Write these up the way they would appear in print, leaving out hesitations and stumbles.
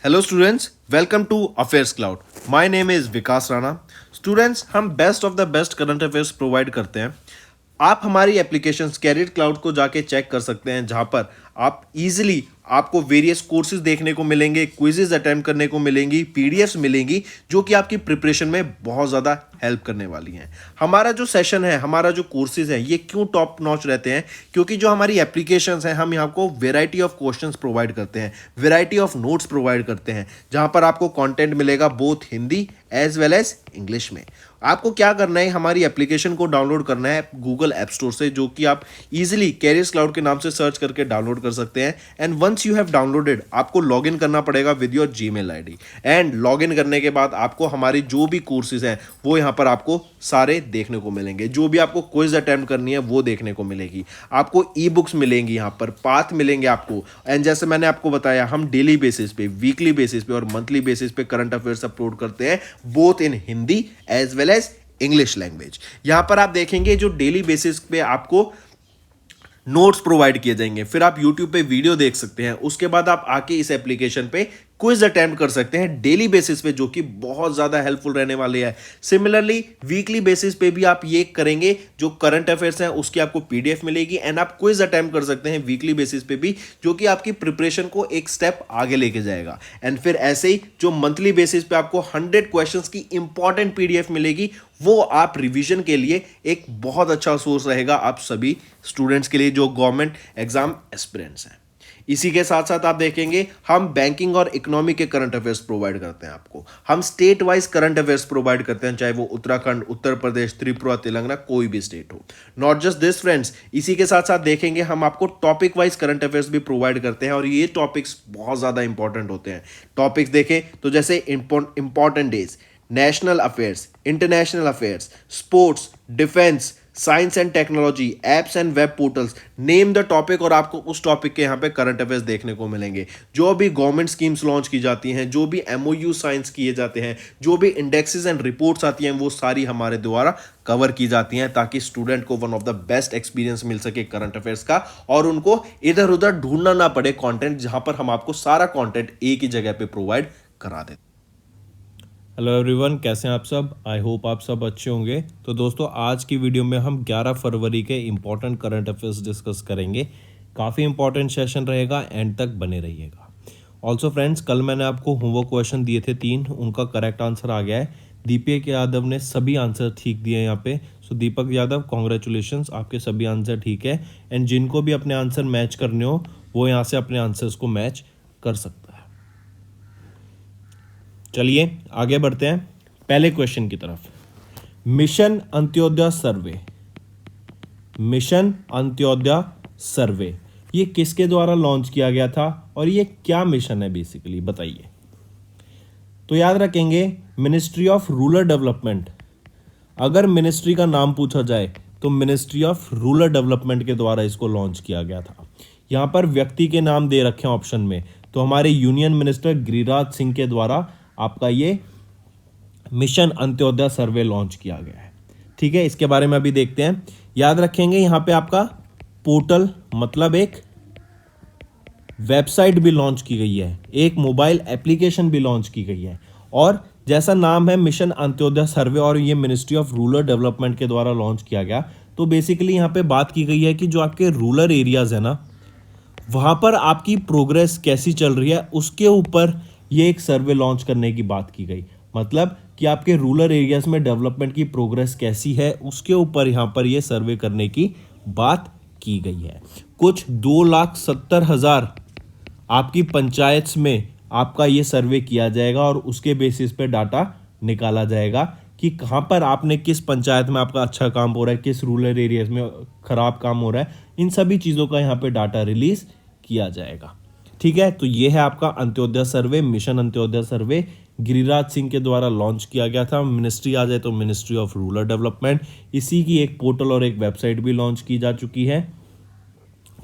Hello students, welcome to Affairs Cloud. My name is Vikas Rana. Students, हम best of the best current affairs provide करते हैं। आप हमारी application career cloud को जाके चेक कर सकते हैं, जहां पर आप इजीली आपको वेरियस कोर्सेज देखने को मिलेंगे, क्विजेज अटेम्प्ट करने को मिलेंगी, पीडीएफ्स मिलेंगी जो कि आपकी प्रिपरेशन में बहुत ज़्यादा हेल्प करने वाली हैं। हमारा जो सेशन है, हमारा जो कोर्सेज है, ये क्यों टॉप नॉच रहते हैं? क्योंकि जो हमारी एप्लीकेशंस हैं, हम यहाँ को वेराइटी ऑफ क्वेश्चंस प्रोवाइड करते हैं, वेराइटी ऑफ नोट्स प्रोवाइड करते हैं, जहां पर आपको कंटेंट मिलेगा both Hindi as well as English में। आपको क्या करना है, हमारी एप्लीकेशन को डाउनलोड करना है गूगल ऐप स्टोर से, जो कि आप इजीली कैरियर्स क्लाउड के नाम से सर्च करके डाउनलोड कर सकते हैं। And once you have downloaded, आपको लॉगिन करना पड़ेगा with your Gmail ID. And login करने के बाद आपको हमारी जो भी कोर्सेज हैं वो यहाँ पर आपको सारे देखने को मिलेंगे। जो भी आपको क्विज अटेम्प्ट करनी है वो देखने को मिलेगी। आपको ई बुक्स मिलेंगी, यहाँ पर पाथ मिलेंगे आपको। एंड जैसे मैंने आपको बताया, हम डेली बेसिस पे, वीकली बेसिस पे और मंथली बेसिस पे करंट अफेयर्स अपलोड करते हैं, both in Hindi as well as English language. यहां पर आप देखेंगे जो डेली बेसिस पे आपको नोट्स प्रोवाइड किए जाएंगे, फिर आप यूट्यूब पे वीडियो देख सकते हैं, उसके बाद आप आके इस एप्लीकेशन पे क्विज अटेम्प्ट कर सकते हैं डेली बेसिस पे, जो कि बहुत ज़्यादा हेल्पफुल रहने वाले हैं। सिमिलरली वीकली बेसिस पे भी आप ये करेंगे, जो करंट अफेयर्स हैं उसकी आपको पीडीएफ मिलेगी एंड आप क्विज अटेम्प्ट कर सकते हैं वीकली बेसिस पे भी, जो कि आपकी प्रिपरेशन को एक स्टेप आगे लेके जाएगा। एंड फिर ऐसे ही जो मंथली बेसिस पे आपको 100 क्वेश्चंस की इंपॉर्टेंट पीडीएफ मिलेगी, वो आप रिवीजन के लिए एक बहुत अच्छा सोर्स रहेगा आप सभी स्टूडेंट्स के लिए जो गवर्नमेंट एग्जाम एस्पिरेंट्स हैं। इसी के साथ साथ आप देखेंगे, हम बैंकिंग और इकोनॉमी के करंट अफेयर्स प्रोवाइड करते हैं आपको। हम state wise current affairs provide करते हैं, चाहे वो उत्तराखंड, उत्तर प्रदेश, त्रिपुरा, तेलंगाना, कोई भी स्टेट हो। नॉट जस्ट दिस फ्रेंड्स, इसी के साथ साथ देखेंगे हम आपको टॉपिक वाइज करंट अफेयर्स भी प्रोवाइड करते हैं, और ये टॉपिक्स बहुत ज़्यादा इंपॉर्टेंट होते हैं। टॉपिक्स देखें तो जैसे important days, national affairs, international affairs, sports, defence, science and technology, apps and web portals, name the topic, और आपको उस टॉपिक के यहाँ पे करंट अफेयर्स देखने को मिलेंगे। जो भी गवर्नमेंट स्कीम्स लॉन्च की जाती हैं, जो भी एमओयू साइंस किए जाते हैं, जो भी इंडेक्सेस एंड रिपोर्ट्स आती हैं, वो सारी हमारे द्वारा कवर की जाती हैं, ताकि स्टूडेंट को one of the best experience मिल सके करंट अफेयर्स का, और उनको इधर उधर ढूंढना ना पड़े कंटेंट, जहां पर हम आपको सारा कंटेंट एक ही जगह पे प्रोवाइड करा देते हैं। हेलो एवरीवन, कैसे हैं आप सब? आई होप आप सब अच्छे होंगे। तो दोस्तों, आज की वीडियो में हम 11 फरवरी के इम्पॉर्टेंट करंट अफेयर्स डिस्कस करेंगे। काफ़ी इंपॉर्टेंट सेशन रहेगा, एंड तक बने रहिएगा। ऑल्सो फ्रेंड्स, कल मैंने आपको होमवर्क क्वेश्चन दिए थे 3, उनका करेक्ट आंसर आ गया है। दीपक यादव ने सभी आंसर ठीक दिए यहाँ पे। सो दीपक यादव, कॉन्ग्रेचुलेशंस, आपके सभी आंसर ठीक है। एंड जिनको भी अपने आंसर मैच करने हो, वो यहाँ से अपने आंसर्स को मैच कर सकता है। चलिए आगे बढ़ते हैं पहले क्वेश्चन की तरफ। मिशन अंत्योदय सर्वे, मिशन अंत्योदय सर्वे ये किसके द्वारा लॉन्च किया गया था, और ये क्या मिशन है बेसिकली, बताइए। तो याद रखेंगे, मिनिस्ट्री ऑफ रूरल डेवलपमेंट। अगर मिनिस्ट्री का नाम पूछा जाए तो मिनिस्ट्री ऑफ रूरल डेवलपमेंट के द्वारा इसको लॉन्च किया गया था। यहाँ पर व्यक्ति के नाम दे रखे हैं ऑप्शन में, तो हमारे यूनियन मिनिस्टर गिरिराज सिंह के द्वारा आपका ये मिशन अंत्योदय सर्वे लॉन्च किया गया है। ठीक है, इसके बारे में अभी देखते हैं। याद रखेंगे, यहाँ पे आपका पोर्टल मतलब एक वेबसाइट भी लॉन्च की गई है, एक मोबाइल एप्लीकेशन भी लॉन्च की गई है, और जैसा नाम है मिशन अंत्योदय सर्वे, और ये मिनिस्ट्री ऑफ रूरल डेवलपमेंट के द्वारा लॉन्च किया गया। तो बेसिकली यहाँ पे बात की गई है कि जो आपके रूरल एरियाज है ना, वहाँ पर आपकी प्रोग्रेस कैसी चल रही है, उसके ऊपर ये एक सर्वे लॉन्च करने की बात की गई। मतलब कि आपके रूरल एरियाज में डेवलपमेंट की प्रोग्रेस कैसी है, उसके ऊपर यहाँ पर ये सर्वे करने की बात की गई है। कुछ 2,70,000 आपकी पंचायत में आपका ये सर्वे किया जाएगा, और उसके बेसिस पे डाटा निकाला जाएगा कि कहाँ पर आपने, किस पंचायत में आपका अच्छा काम हो रहा है, किस रूरल एरियाज में खराब काम हो रहा है। इन सभी चीज़ों का यहाँ पे डाटा रिलीज किया जाएगा। ठीक है, तो ये है आपका अंत्योदय सर्वे, मिशन अंत्योदय सर्वे, गिरिराज सिंह के द्वारा लॉन्च किया गया था। मिनिस्ट्री आ जाए तो मिनिस्ट्री ऑफ रूरल डेवलपमेंट, इसी की एक पोर्टल और एक वेबसाइट भी लॉन्च की जा चुकी है।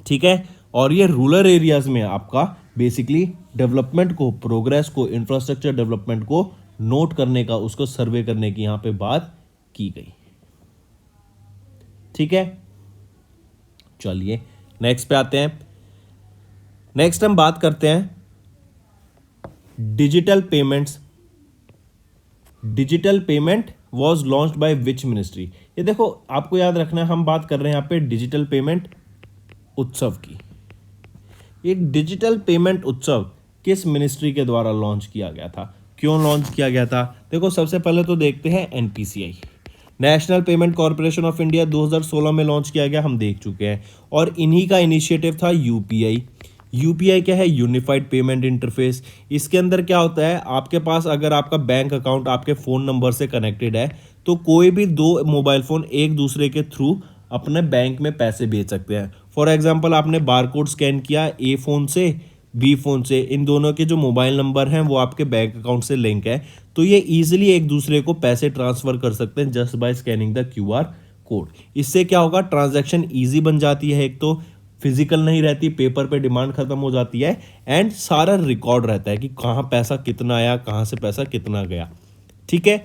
ठीक है, और ये रूरल एरियाज में आपका बेसिकली डेवलपमेंट को, प्रोग्रेस को, इंफ्रास्ट्रक्चर डेवलपमेंट को नोट करने का, उसको सर्वे करने की यहां पे बात की गई। ठीक है, चलिए नेक्स्ट पे आते हैं। नेक्स्ट हम बात करते हैं digital payment was launched by which ministry. ये देखो आपको याद रखना है, हम बात कर रहे हैं यहाँ पे डिजिटल पेमेंट उत्सव की। एक डिजिटल पेमेंट उत्सव किस मिनिस्ट्री के द्वारा लॉन्च किया गया था, क्यों लॉन्च किया गया था? देखो सबसे पहले तो देखते हैं NPCI, national payment corporation of India 2016 में लॉन्च किया गया, हम देख चुके हैं। और इन्हीं का इनिशिएटिव था यूपीआई। यूपीआई क्या है? Unified payment interface. इसके अंदर क्या होता है, आपके पास अगर आपका बैंक अकाउंट आपके फ़ोन नंबर से कनेक्टेड है तो कोई भी दो मोबाइल फ़ोन एक दूसरे के थ्रू अपने बैंक में पैसे भेज सकते हैं। फॉर एग्जांपल आपने बारकोड स्कैन किया ए फ़ोन से, बी फ़ोन से, इन दोनों के जो मोबाइल नंबर हैं वो आपके बैंक अकाउंट से लिंक है, तो ये ईजिली एक दूसरे को पैसे ट्रांसफ़र कर सकते हैं just by scanning the QR code. इससे क्या होगा, ट्रांजैक्शन ईजी बन जाती है, एक तो फिजिकल नहीं रहती, पेपर पे डिमांड खत्म हो जाती है, एंड सारा रिकॉर्ड रहता है कि कहाँ पैसा कितना आया, कहाँ से पैसा कितना गया। ठीक है,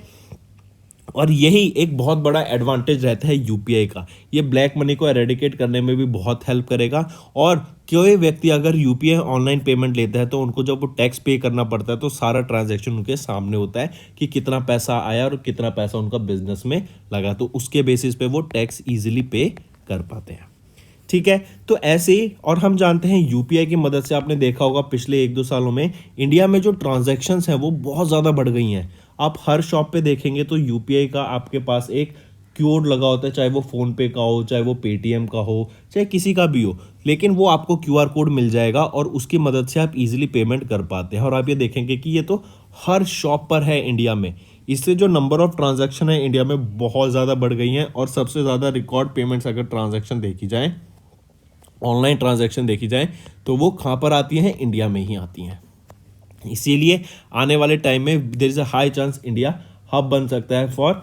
और यही एक बहुत बड़ा एडवांटेज रहता है यूपीआई का। ये ब्लैक मनी को एरेडिकेट करने में भी बहुत हेल्प करेगा। और कोई व्यक्ति अगर यूपीआई ऑनलाइन पेमेंट लेता है तो उनको जब वो टैक्स पे करना पड़ता है तो सारा ट्रांजैक्शन उनके सामने होता है कि कितना पैसा आया और कितना पैसा उनका बिजनेस में लगा, तो उसके बेसिस पे वो टैक्स ईजिली पे कर पाते हैं। ठीक है, तो ऐसे ही, और हम जानते हैं यूपीआई की मदद से आपने देखा होगा पिछले 1-2 सालों में इंडिया में जो ट्रांजैक्शंस हैं वो बहुत ज़्यादा बढ़ गई हैं। आप हर शॉप पे देखेंगे तो यूपीआई का आपके पास एक कोड लगा होता है, चाहे वो फ़ोन पे का हो, चाहे वो पेटीएम का हो, चाहे किसी का भी हो, लेकिन वो आपको क्यूआर कोड मिल जाएगा और उसकी मदद से आप इजीली पेमेंट कर पाते हैं। और आप ये देखेंगे कि ये तो हर शॉप पर है इंडिया में। इससे जो नंबर ऑफ ट्रांजैक्शन है इंडिया में बहुत ज़्यादा बढ़ गई हैं, और सबसे ज़्यादा रिकॉर्ड पेमेंट्स अगर ट्रांजैक्शन देखी जाए, ऑनलाइन ट्रांजैक्शन देखी जाए, तो वो कहाँ पर आती हैं? इंडिया में ही आती हैं। इसीलिए आने वाले टाइम में there is a high chance India hub बन सकता है फॉर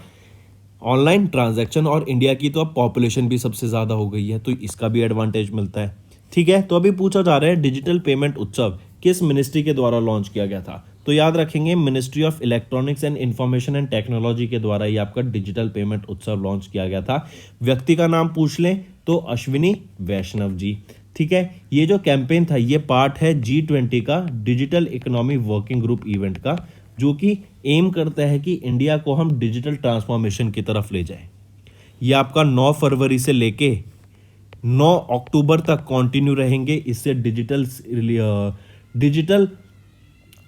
ऑनलाइन ट्रांजैक्शन। और इंडिया की तो अब पॉपुलेशन भी सबसे ज़्यादा हो गई है, तो इसका भी एडवांटेज मिलता है। ठीक है, तो अभी पूछा जा रहा है डिजिटल पेमेंट उत्सव किस मिनिस्ट्री के द्वारा लॉन्च किया गया था, तो याद रखेंगे ministry of electronics and information and technology के द्वारा ये आपका डिजिटल पेमेंट उत्सव लॉन्च किया गया था। व्यक्ति का नाम पूछ लें तो अश्विनी वैष्णव जी। ठीक है, ये जो कैंपेन था ये पार्ट है G20 का digital economy working group event का, जो कि एम करता है कि इंडिया को हम डिजिटल ट्रांसफॉर्मेशन की तरफ ले जाएं। ये आपका 9 फरवरी से लेके 9 अक्टूबर तक कंटिन्यू रहेंगे। इससे डिजिटल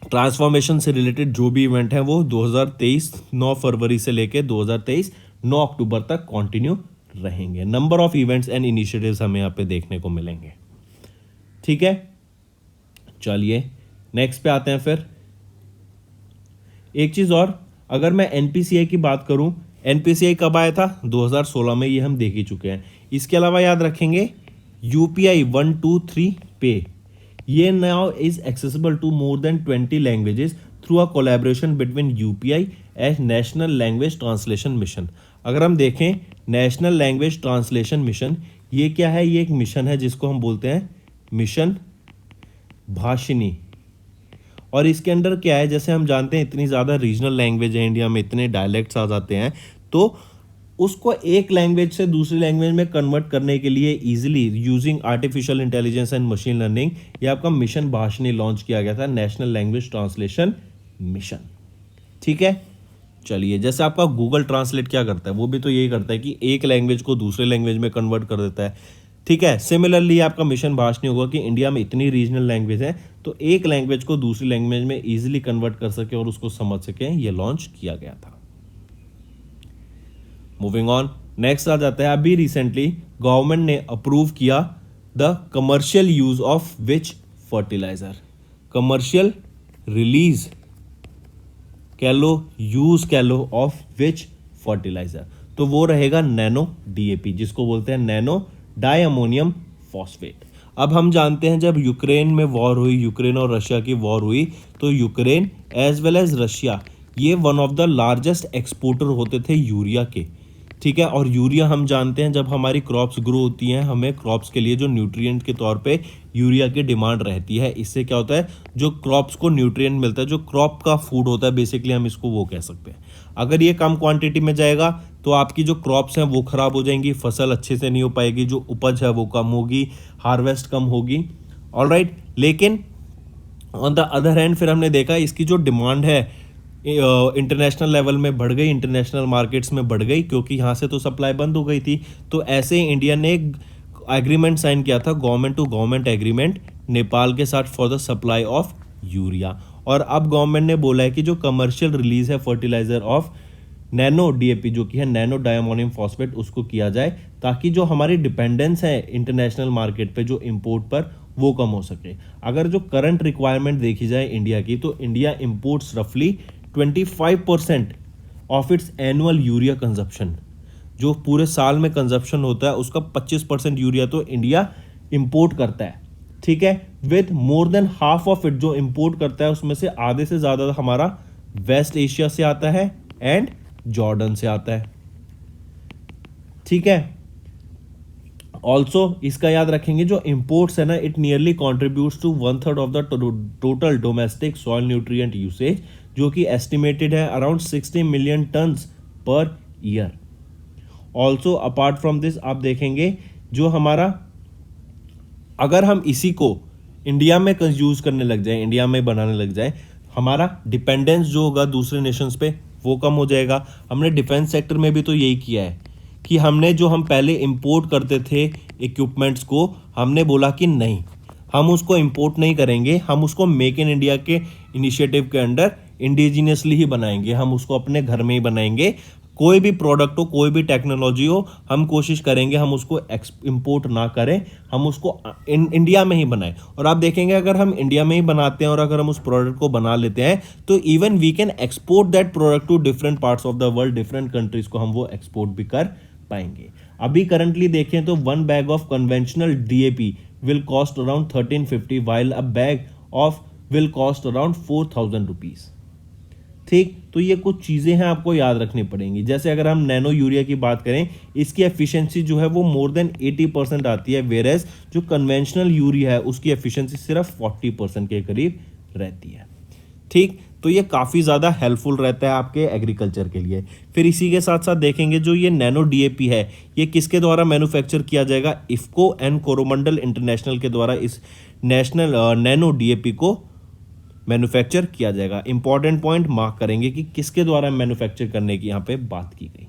ट्रांसफॉर्मेशन से रिलेटेड जो भी इवेंट है वो 2023 9 फरवरी से लेके 2023 9 अक्टूबर तक कंटिन्यू रहेंगे। Number of events and initiatives हमें यहाँ पे देखने को मिलेंगे। ठीक है, चलिए नेक्स्ट पे आते हैं। फिर एक चीज और, अगर मैं एनपीसीआई की बात करूं, एनपीसीआई कब आया था? 2016 में, ये हम देख ही चुके हैं। इसके अलावा याद रखेंगे यूपीआई 123 पे, ये now is accessible to more than 20 languages through a collaboration between UPI and national language translation mission. अगर हम देखें नेशनल लैंग्वेज ट्रांसलेशन मिशन, ये क्या है? ये एक मिशन है जिसको हम बोलते हैं मिशन भाषिनी। और इसके अंदर क्या है, जैसे हम जानते हैं इतनी ज़्यादा रीजनल लैंग्वेज है इंडिया में, इतने डायलेक्ट्स आ जाते हैं, तो उसको एक लैंग्वेज से दूसरी लैंग्वेज में कन्वर्ट करने के लिए easily using artificial intelligence and machine learning, ये आपका मिशन भाषिनी लॉन्च किया गया था, नेशनल लैंग्वेज ट्रांसलेशन मिशन। ठीक है, चलिए जैसे आपका गूगल ट्रांसलेट क्या करता है, वो भी तो यही करता है कि एक लैंग्वेज को दूसरे लैंग्वेज में कन्वर्ट कर देता है। ठीक है, सिमिलरली आपका मिशन भाषणी होगा कि इंडिया में इतनी रीजनल लैंग्वेज है, तो एक लैंग्वेज को दूसरी लैंग्वेज में इजीली कन्वर्ट कर सके और उसको समझ सके, ये लॉन्च किया गया था। मूविंग ऑन, नेक्स्ट आ जाता है, अभी रिसेंटली गवर्नमेंट ने अप्रूव किया the commercial use of which fertilizer, commercial release कह लो, यूज कह लो, ऑफ विच फर्टिलाइजर, तो वो रहेगा नैनो डीएपी, जिसको बोलते हैं नैनो डाई अमोनियम फॉस्फेट। अब हम जानते हैं जब यूक्रेन में वॉर हुई, यूक्रेन और रशिया की वॉर हुई, तो Ukraine as well as Russia ये one of the largest exporter होते थे यूरिया के। ठीक है, और यूरिया हम जानते हैं जब हमारी क्रॉप्स ग्रो होती हैं, हमें क्रॉप्स के लिए जो न्यूट्रिएंट के तौर पे यूरिया की डिमांड रहती है। इससे क्या होता है, जो क्रॉप्स को न्यूट्रिएंट मिलता है, जो क्रॉप का फूड होता है बेसिकली, हम इसको वो कह सकते हैं। अगर ये कम क्वांटिटी में जाएगा तो आपकी जो क्रॉप्स हैं वो ख़राब हो जाएंगी, फसल अच्छे से नहीं हो पाएगी, जो उपज है वो कम होगी, हार्वेस्ट कम होगी। ऑलराइट, लेकिन ऑन द अदर हैंड फिर हमने देखा इसकी जो डिमांड है इंटरनेशनल लेवल में बढ़ गई, इंटरनेशनल मार्केट्स में बढ़ गई, क्योंकि यहाँ से तो सप्लाई बंद हो गई थी। तो ऐसे ही इंडिया ने एक एग्रीमेंट साइन किया था, government to government agreement Nepal के साथ for the supply of urea. और अब गवर्नमेंट ने बोला है कि जो कमर्शियल रिलीज है फर्टिलाइजर ऑफ नैनो डीएपी, जो कि है नैनो डायमोनियम फॉस्फेट, उसको किया जाए, ताकि जो हमारी डिपेंडेंस है इंटरनेशनल मार्केट पे जो इंपोर्ट पर, वो कम हो सके। अगर जो करंट रिक्वायरमेंट देखी जाए इंडिया की, तो इंडिया इंपोर्ट्स रफली 25% of its annual urea consumption. जो पूरे साल में कंजप्शन होता है उसका 25% यूरिया तो इंडिया इंपोर्ट करता है, ठीक है। With more than half of it जो इंपोर्ट करता है उसमें से आधे से ज़्यादा हमारा वेस्ट एशिया से आता है एंड जॉर्डन से आता है, ठीक है। ऑल्सो इसका याद रखेंगे, जो इंपोर्ट्स है ना, it nearly contributes to 1/3 of the total domestic soil nutrient usage, जो कि एस्टिमेटेड है around 60 million tons per year. Also apart from this आप देखेंगे जो हमारा, अगर हम इसी को इंडिया में यूज करने लग जाए, इंडिया में बनाने लग जाए, हमारा डिपेंडेंस जो होगा दूसरे नेशंस पे वो कम हो जाएगा। हमने डिफेंस सेक्टर में भी तो यही किया है कि हमने जो हम पहले इंपोर्ट करते थे इक्विपमेंट्स को, हमने बोला कि नहीं, हम उसको इंपोर्ट नहीं करेंगे, हम उसको मेक इन इंडिया के इनिशिएटिव के अंडर इंडिजिनियसली ही बनाएंगे, हम उसको अपने घर में ही बनाएंगे। कोई भी प्रोडक्ट हो, कोई भी टेक्नोलॉजी हो, हम कोशिश करेंगे हम उसको इंपोर्ट ना करें, हम उसको इंडिया में ही बनाएं। और आप देखेंगे अगर हम इंडिया में ही बनाते हैं और अगर हम उस प्रोडक्ट को बना लेते हैं, तो even we can export that product to different parts of the world, different countries को हम वो एक्सपोर्ट भी कर पाएंगे। अभी करंटली देखें तो 1 bag of conventional DAP will cost around 1350 while a bag of will cost around 4000 rupees, ठीक। तो ये कुछ चीज़ें हैं आपको याद रखनी पड़ेंगी। जैसे अगर हम नैनो यूरिया की बात करें, इसकी एफिशिएंसी जो है वो मोर देन 80% आती है, वेरेस जो कन्वेंशनल यूरिया है उसकी एफिशिएंसी सिर्फ 40% के करीब रहती है, ठीक। तो ये काफ़ी ज़्यादा हेल्पफुल रहता है आपके एग्रीकल्चर के लिए। फिर इसी के साथ साथ देखेंगे जो ये नैनो डीएपी है, ये किसके द्वारा मैन्युफैक्चर किया जाएगा, इफ्को एंड कोरोमंडल इंटरनेशनल के द्वारा इस नेशनल नैनो डीएपी को मैन्युफैक्चर किया जाएगा। इंपॉर्टेंट पॉइंट मार्क करेंगे कि किसके द्वारा मैन्युफैक्चर करने की यहाँ पे बात की गई।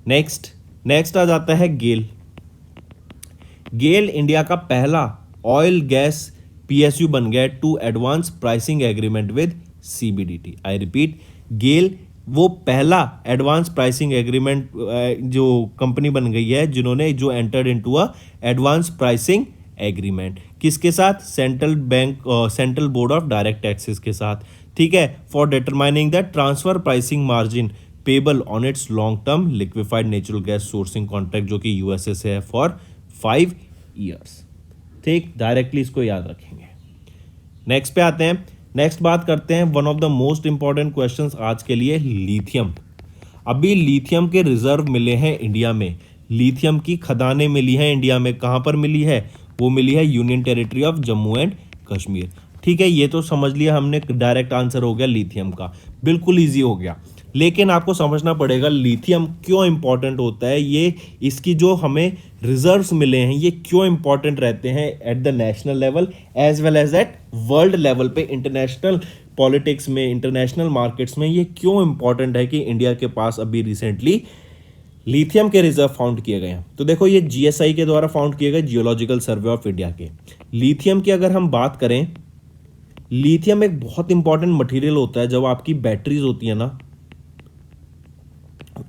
नेक्स्ट आ जाता है गेल। गेल इंडिया का पहला ऑयल गैस पीएसयू बन गया to advance pricing agreement with CBDT. I repeat, GAIL वो पहला एडवांस प्राइसिंग एग्रीमेंट जो कंपनी बन गई है जिन्होंने जो entered into a advance pricing agreement, किसके साथ, Central Board of Direct Taxes के साथ, ठीक है, for determining the transfer pricing margin payable on its long term liquefied natural gas sourcing contract, जो कि यूएसए से है फॉर 5 ईयर्स, ठीक। डायरेक्टली इसको याद रखेंगे। नेक्स्ट पे आते हैं, नेक्स्ट बात करते हैं one of the most important questions आज के लिए, लिथियम। अभी लिथियम के रिजर्व मिले हैं इंडिया में, लिथियम की खदानें मिली हैं इंडिया में। कहाँ पर मिली है, वो मिली है union territory of Jammu and Kashmir, ठीक है। ये तो समझ लिया हमने, डायरेक्ट आंसर हो गया लिथियम का, बिल्कुल इजी हो गया। लेकिन आपको समझना पड़ेगा लिथियम क्यों इंपॉर्टेंट होता है, ये इसकी जो हमें रिजर्व्स मिले हैं ये क्यों इंपॉर्टेंट रहते हैं at the national level as well as at world level पे, इंटरनेशनल पॉलिटिक्स में, इंटरनेशनल मार्केट्स में ये क्यों इंपॉर्टेंट है कि इंडिया के पास अभी रिसेंटली लिथियम के रिजर्व फाउंड किए गए हैं। तो देखो ये जीएसआई के द्वारा फाउंड किए गए, जियोलॉजिकल सर्वे ऑफ इंडिया के। लिथियम की अगर हम बात करें, लिथियम एक बहुत इंपॉर्टेंट मटेरियल होता है। जब आपकी बैटरीज होती है ना,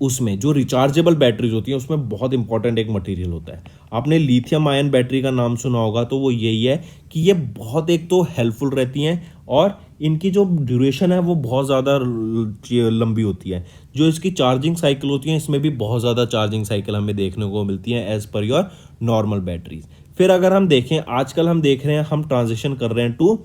उसमें जो रिचार्जेबल बैटरीज होती हैं उसमें बहुत इंपॉर्टेंट एक मटेरियल होता है। आपने लिथियम आयन बैटरी का नाम सुना होगा, तो वो यही है कि ये बहुत एक तो हेल्पफुल रहती हैं और इनकी जो ड्यूरेशन है वो बहुत ज़्यादा लंबी होती है। जो इसकी चार्जिंग साइकिल होती है, इसमें भी बहुत ज़्यादा चार्जिंग साइकिल हमें देखने को मिलती है as per your normal batteries. फिर अगर हम देखें, आजकल हम देख रहे हैं, हम ट्रांजिशन कर रहे हैं to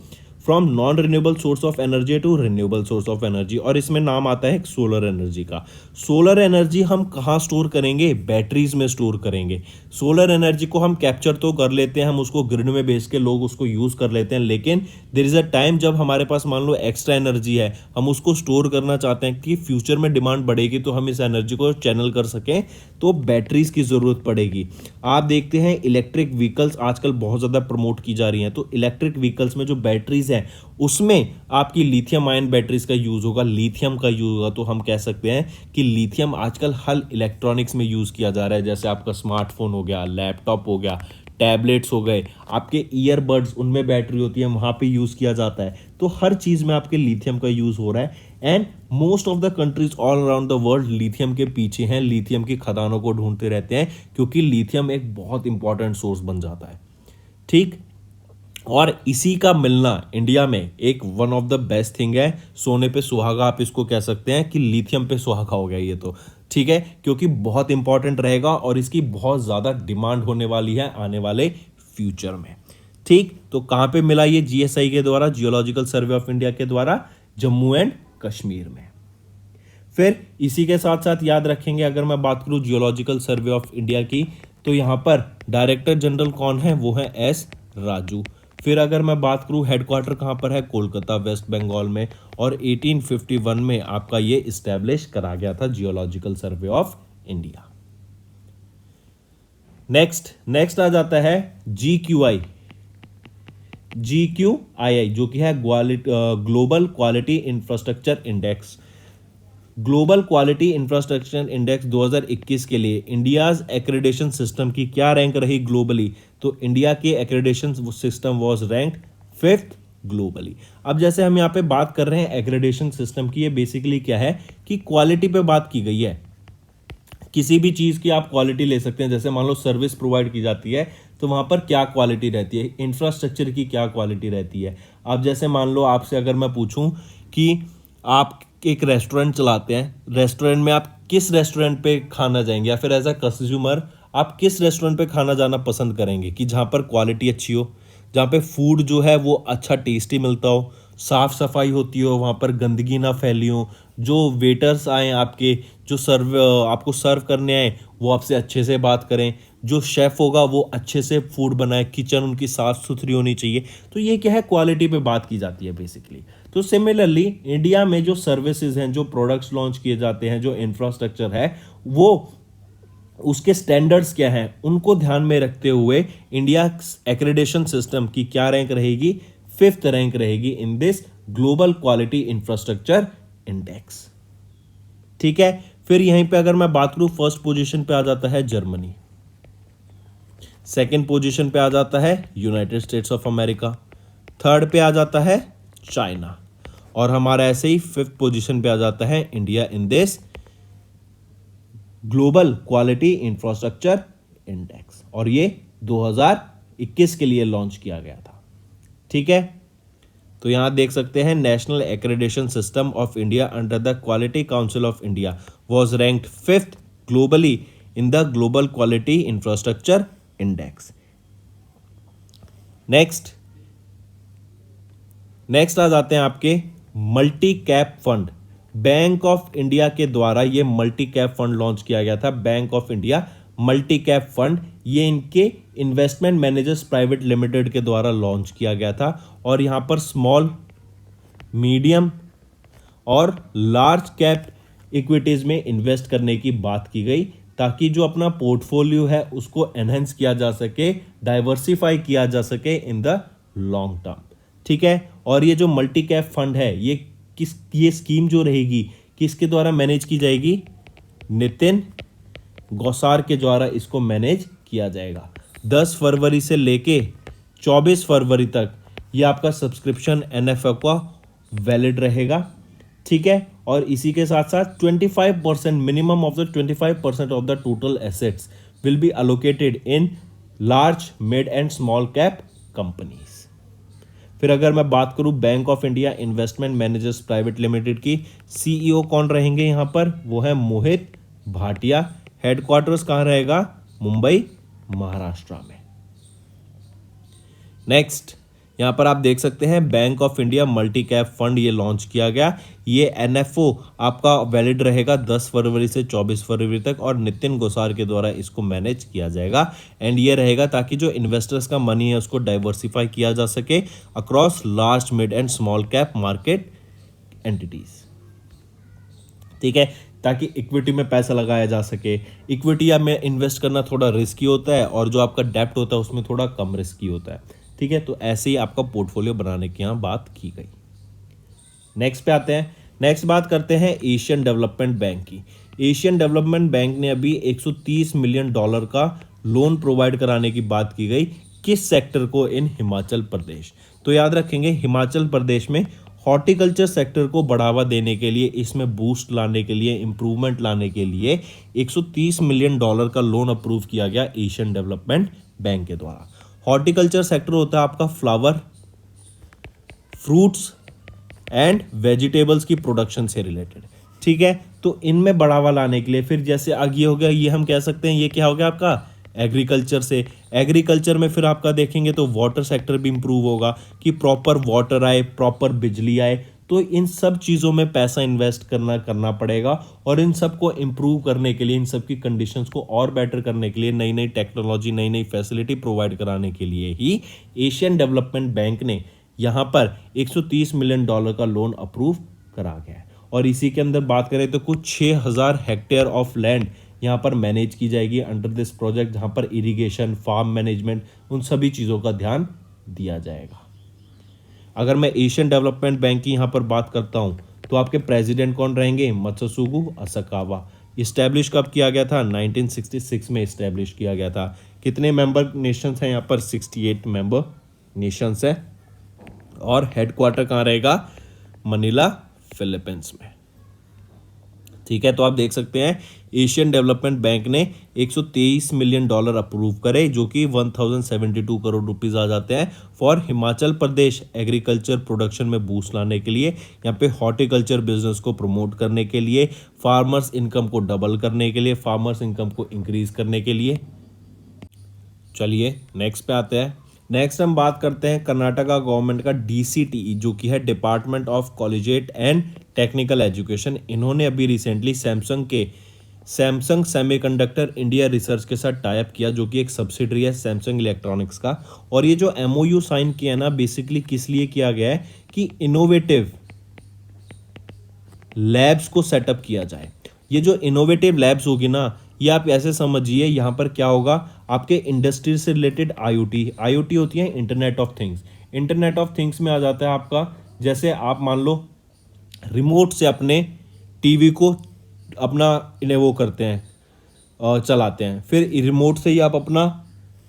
from non renewable source of energy to renewable source of energy, और इसमें नाम आता है सोलर एनर्जी का। सोलर एनर्जी हम कहाँ स्टोर करेंगे, बैटरीज में स्टोर करेंगे। सोलर एनर्जी को हम कैप्चर तो कर लेते हैं, हम उसको ग्रिड में भेज के लोग उसको यूज़ कर लेते हैं, लेकिन देयर इज़ अ टाइम जब हमारे पास मान लो एक्स्ट्रा एनर्जी है, हम उसको स्टोर करना चाहते हैं कि फ्यूचर में डिमांड बढ़ेगी तो हम इस एनर्जी को चैनल कर सकें, तो बैटरीज की ज़रूरत पड़ेगी। आप देखते हैं इलेक्ट्रिक व्हीकल्स आजकल बहुत ज़्यादा प्रमोट की जा रही हैं, तो इलेक्ट्रिक व्हीकल्स में जो बैटरीज हैं उसमें आपकी लिथियम आयन बैटरीज का यूज़ होगा, लिथियम का यूज़ होगा। तो हम कह सकते हैं कि लिथियम आजकल हर इलेक्ट्रॉनिक्स में यूज़ किया जा रहा है, जैसे आपका स्मार्टफोन हो गया, लैपटॉप हो गया, टैबलेट्स हो गए, आपके ईयरबड्स उनमें बैटरी होती है, वहाँ पे यूज़ किया जाता है। तो हर चीज़ में आपके लिथियम का यूज़ हो रहा है and most of the countries all around the world lithium के पीछे हैं, लिथियम की खदानों को ढूंढते रहते हैं, क्योंकि लिथियम एक बहुत इंपॉर्टेंट सोर्स बन जाता है। ठीक, और इसी का मिलना इंडिया में एक one of the best thing है। सोने पे सुहागा आप इसको कह सकते हैं कि लिथियम पे सुहागा हो गया ये तो, ठीक है, क्योंकि बहुत इंपॉर्टेंट रहेगा और इसकी बहुत ज़्यादा डिमांड होने वाली है आने वाले फ्यूचर में। ठीक, तो कहाँ पे मिला ये जीएसआई के द्वारा, जियोलॉजिकल सर्वे ऑफ इंडिया के द्वारा, जम्मू एंड कश्मीर में। फिर इसी के साथ साथ याद रखेंगे, अगर मैं बात करूं जियोलॉजिकल सर्वे ऑफ इंडिया की, तो यहां पर डायरेक्टर जनरल कौन है, वो है एस राजू। फिर अगर मैं बात करूं हेडक्वार्टर कहां पर है, कोलकाता वेस्ट बंगाल में, और 1851 में आपका ये इस्टेब्लिश करा गया था Geological survey of India. Next आ जाता है GQII, जो कि है Global Quality Infrastructure Index. Global Quality Infrastructure Index 2021 के लिए इंडियाज एक्रेडिटेशन सिस्टम की क्या रैंक रही ग्लोबली, तो इंडिया के accreditation system was ranked 5th globally. अब जैसे हम यहाँ पे बात कर रहे हैं एक्रेडिटेशन सिस्टम की, ये बेसिकली क्या है कि क्वालिटी पे बात की गई है। किसी भी चीज़ की आप क्वालिटी ले सकते हैं, जैसे मान लो सर्विस प्रोवाइड की जाती है तो वहाँ पर क्या क्वालिटी रहती है, इंफ्रास्ट्रक्चर की क्या क्वालिटी रहती है। अब जैसे मान लो आपसे अगर मैं पूछूं कि आप एक रेस्टोरेंट चलाते हैं, रेस्टोरेंट में आप किस रेस्टोरेंट पे खाना जाएंगे, या फिर एज अ कंज्यूमर आप किस रेस्टोरेंट पे खाना जाना पसंद करेंगे, कि जहाँ पर क्वालिटी अच्छी हो, जहाँ पे फूड जो है वो अच्छा टेस्टी मिलता हो, साफ़ सफाई होती हो, वहाँ पर गंदगी ना फैली हो, जो वेटर्स आए आपके, जो आपको सर्व करने आए वो आपसे अच्छे से बात करें, जो शेफ़ होगा वो अच्छे से फूड बनाए, किचन उनकी साफ़ सुथरी होनी चाहिए। तो ये क्या है, क्वालिटी पे बात की जाती है बेसिकली। तो सिमिलरली इंडिया में जो सर्विसेज हैं, जो प्रोडक्ट्स लॉन्च किए जाते हैं, जो इंफ्रास्ट्रक्चर है, वो उसके स्टैंडर्ड्स क्या हैं उनको ध्यान में रखते हुए इंडिया एक्रेडिटेशन सिस्टम की क्या रैंक रहेगी, 5th रैंक रहेगी in this global Quality Infrastructure index. ठीक है, फिर यहीं पे अगर मैं बात करूं, फर्स्ट पोजीशन पे आ जाता है जर्मनी, सेकंड पोजीशन पे आ जाता है United states of America, third पे आ जाता है चाइना, और हमारा ऐसे ही 5th पोजीशन पे आ जाता है India in this global Quality Infrastructure index, और ये 2021 के लिए लॉन्च किया गया था। ठीक है, तो यहां देख सकते हैं National Accreditation System of India under the Quality Council of India was ranked 5th globally in the Global Quality Infrastructure Index. Next आ जाते हैं आपके multi cap fund. Bank of India के द्वारा ये मल्टी कैप फंड लॉन्च किया गया था, bank of India multi cap fund, ये इनके इन्वेस्टमेंट मैनेजर्स प्राइवेट लिमिटेड के द्वारा लॉन्च किया गया था, और यहाँ पर स्मॉल, मीडियम और लार्ज कैप इक्विटीज में इन्वेस्ट करने की बात की गई, ताकि जो अपना पोर्टफोलियो है उसको एनहेंस किया जा सके, डाइवर्सिफाई किया जा सके इन द लॉन्ग टर्म। ठीक है, और ये जो मल्टी कैप फंड है, ये स्कीम जो रहेगी किसके द्वारा मैनेज की जाएगी, नितिन गौसार के द्वारा इसको मैनेज किया जाएगा। 10 फरवरी से लेके 24 फरवरी तक ये आपका सब्सक्रिप्शन एनएफओ का वैलिड रहेगा। ठीक है, और इसी के साथ साथ 25% minimum of the 25% of the total assets will be allocated in large, mid and small cap companies. फिर अगर मैं बात करूं bank of India Investment Managers Private limited की, सीईओ कौन रहेंगे यहाँ पर, वो है मोहित भाटिया। हेडक्वार्टर्स कहाँ रहेगा, मुंबई महाराष्ट्र में। नेक्स्ट यहाँ पर आप देख सकते हैं bank of India multi cap fund ये लॉन्च किया गया। ये एनएफओ आपका वैलिड रहेगा 10 फरवरी से 24 फरवरी तक, और नितिन गोसार के द्वारा इसको मैनेज किया जाएगा। एंड ये रहेगा ताकि जो इन्वेस्टर्स का मनी है उसको डाइवर्सिफाई किया जा सके across large, mid and small cap market entities. ठीक है, ताकि इक्विटी में पैसा लगाया जा सके। इक्विटी में इन्वेस्ट करना थोड़ा रिस्की होता है और जो आपका डेप्ट होता है उसमें थोड़ा कम रिस्की होता है। ठीक है, तो ऐसे ही आपका पोर्टफोलियो बनाने की यहाँ बात की गई। नेक्स्ट पे आते हैं। नेक्स्ट बात करते हैं एशियन डेवलपमेंट बैंक की। एशियन डेवलपमेंट बैंक ने अभी 130 मिलियन डॉलर का लोन प्रोवाइड कराने की बात की गई। किस सेक्टर को? इन हिमाचल प्रदेश। तो याद रखेंगे हिमाचल प्रदेश में हॉर्टिकल्चर सेक्टर को बढ़ावा देने के लिए, इसमें बूस्ट लाने के लिए, इंप्रूवमेंट लाने के लिए 130 मिलियन डॉलर का लोन अप्रूव किया गया एशियन डेवलपमेंट बैंक के द्वारा। हॉर्टिकल्चर सेक्टर होता है आपका फ्लावर, फ्रूट्स एंड वेजिटेबल्स की प्रोडक्शन से रिलेटेड। ठीक है, तो इनमें बढ़ावा लाने के लिए फिर जैसे आगे हो गया, ये हम कह सकते हैं ये क्या हो गया आपका एग्रीकल्चर से। एग्रीकल्चर में फिर आपका देखेंगे तो वाटर सेक्टर भी इंप्रूव होगा कि प्रॉपर वाटर आए, प्रॉपर बिजली आए। तो इन सब चीज़ों में पैसा इन्वेस्ट करना पड़ेगा और इन सब को इम्प्रूव करने के लिए, इन सब की कंडीशंस को और बेटर करने के लिए, नई नई टेक्नोलॉजी, नई नई फैसिलिटी प्रोवाइड कराने के लिए ही एशियन डेवलपमेंट बैंक ने यहाँ पर 130 मिलियन डॉलर का लोन अप्रूव करा गया है। और इसी के अंदर बात करें तो कुछ 6000 हेक्टेयर ऑफ लैंड यहाँ पर मैनेज की जाएगी अंडर दिस प्रोजेक्ट, जहाँ पर इरिगेशन, फार्म मैनेजमेंट, उन सभी चीज़ों का ध्यान दिया जाएगा। अगर मैं एशियन डेवलपमेंट बैंक की यहाँ पर बात करता हूँ तो आपके प्रेसिडेंट कौन रहेंगे? मत्सुगु असाकावा। इस्टेब्लिश कब किया गया था? 1966 में इस्टेब्लिश किया गया था। कितने मेंबर नेशंस हैं यहाँ पर? 68 मेंबर नेशंस है। और हेडक्वार्टर कहाँ रहेगा? मनीला, फिलीपींस में। ठीक है, तो आप देख सकते हैं एशियन डेवलपमेंट बैंक ने 123 मिलियन डॉलर अप्रूव करे, जो कि 1072 करोड़ रुपीस आ जाते हैं for Himachal Pradesh agriculture production में बूस्ट लाने के लिए, यहाँ पे हॉर्टिकल्चर बिजनेस को प्रमोट करने के लिए, फार्मर्स इनकम को डबल करने के लिए, फार्मर्स इनकम को इंक्रीज करने के लिए। चलिए नेक्स्ट पे आते हैं। नेक्स्ट हम बात करते हैं कर्नाटका गवर्नमेंट का DCTE, जो कि है department of collegiate and technical education. इन्होंने अभी recently Samsung semiconductor India research के साथ टाई अप किया, जो कि एक सब्सिडरी है सैमसंग इलेक्ट्रॉनिक्स का। और ये जो MOU साइन किया है ना, बेसिकली किस लिए किया गया है कि इनोवेटिव लैब्स को सेटअप किया जाए। ये जो इनोवेटिव लैब्स होगी ना, ये आप ऐसे समझिए यहाँ पर क्या होगा, आपके इंडस्ट्री से रिलेटेड IoT होती है internet of things. Internet of things में आ जाता है आपका, जैसे आप मान लो रिमोट से अपने टीवी को अपना इन्हें वो करते हैं, चलाते हैं, फिर रिमोट से ही आप अपना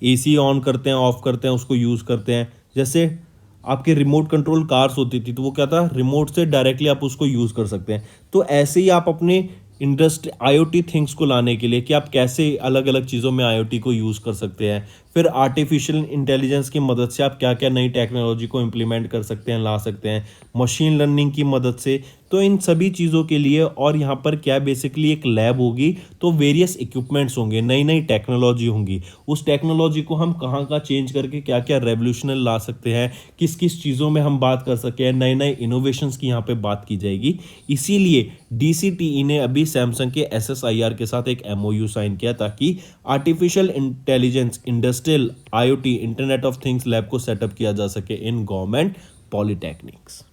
AC ऑन करते हैं, ऑफ करते हैं, उसको यूज़ करते हैं। जैसे आपके रिमोट कंट्रोल कार्स होती थी तो वो क्या था, रिमोट से डायरेक्टली आप उसको यूज़ कर सकते हैं। तो ऐसे ही आप अपने इंडस्ट्री IoT थिंग्स को लाने के लिए कि आप कैसे अलग अलग चीज़ों में IoT को यूज़ कर सकते हैं, फिर आर्टिफिशियल इंटेलिजेंस की मदद से आप क्या क्या नई टेक्नोलॉजी को इम्प्लीमेंट कर सकते हैं, ला सकते हैं, मशीन लर्निंग की मदद से। तो इन सभी चीज़ों के लिए, और यहाँ पर क्या बेसिकली एक लैब होगी, तो वेरियस इक्विपमेंट्स होंगे, नई नई टेक्नोलॉजी होंगी। उस टेक्नोलॉजी को हम कहाँ कहाँ चेंज करके क्या क्या रेवोल्यूशनल ला सकते हैं, किस किस चीज़ों में हम बात कर सकते हैं, नए नए इनोवेशंस की यहाँ पे बात की जाएगी। इसीलिए DCTE ने अभी सैमसंग के SSIR के साथ एक MOU साइन किया, ताकि artificial intelligence, industrial, IoT, internet of things lab को सेटअप किया जा सके इन गवर्नमेंट पॉलिटेक्निक्स।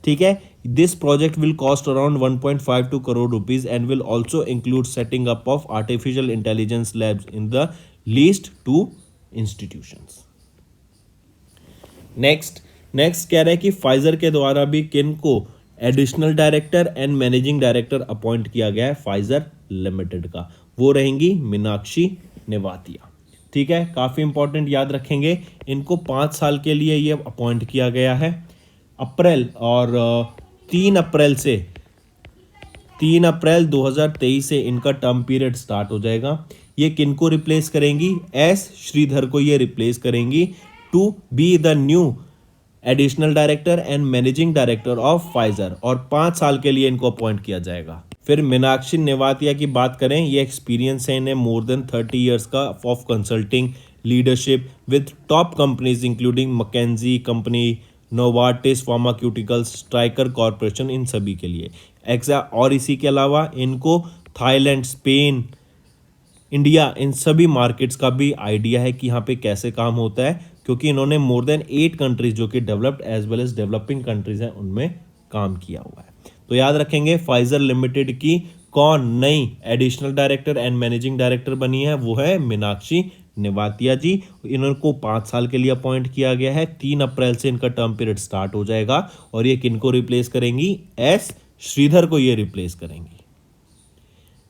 ठीक है, this project will cost around 1.52 crore rupees and will also include setting up of artificial intelligence labs in the least 2 institutions. Next कह रहे हैं कि फाइजर के द्वारा भी किन को additional director and managing director appoint किया गया है फाइजर लिमिटेड का। वो रहेंगी मीनाक्षी नेवातिया। ठीक है, काफ़ी इंपॉर्टेंट, याद रखेंगे। इनको 5 साल के लिए ये अपॉइंट किया गया है। 3 अप्रैल 2023 से इनका टर्म पीरियड स्टार्ट हो जाएगा। ये किनको रिप्लेस करेंगी? एस श्रीधर को ये रिप्लेस करेंगी to be the new additional director and managing director of Pfizer, और 5 साल के लिए इनको अपॉइंट किया जाएगा। फिर मीनाक्षी नेवातिया की बात करें, ये एक्सपीरियंस है इन्हें मोर देन 30 ईयर्स का of consulting leadership with top companies including McKinsey company, Novartis Pharmaceuticals, Stryker Corporation, इन सभी के लिए और इसी के अलावा इनको थाईलैंड, स्पेन, इंडिया, इन सभी मार्केट्स का भी आइडिया है कि यहाँ पे कैसे काम होता है, क्योंकि इन्होंने मोर देन 8 कंट्रीज जो कि developed as well as developing countries हैं उनमें काम किया हुआ है। तो याद रखेंगे फाइजर लिमिटेड की कौन नई additional director and managing director बनी है, वो है मीनाक्षी नेवातिया जी। इनको 5 साल के लिए अपॉइंट किया गया है। 3 अप्रैल से इनका टर्म पीरियड स्टार्ट हो जाएगा और ये किनको रिप्लेस करेंगी, एस श्रीधर को ये रिप्लेस करेंगी।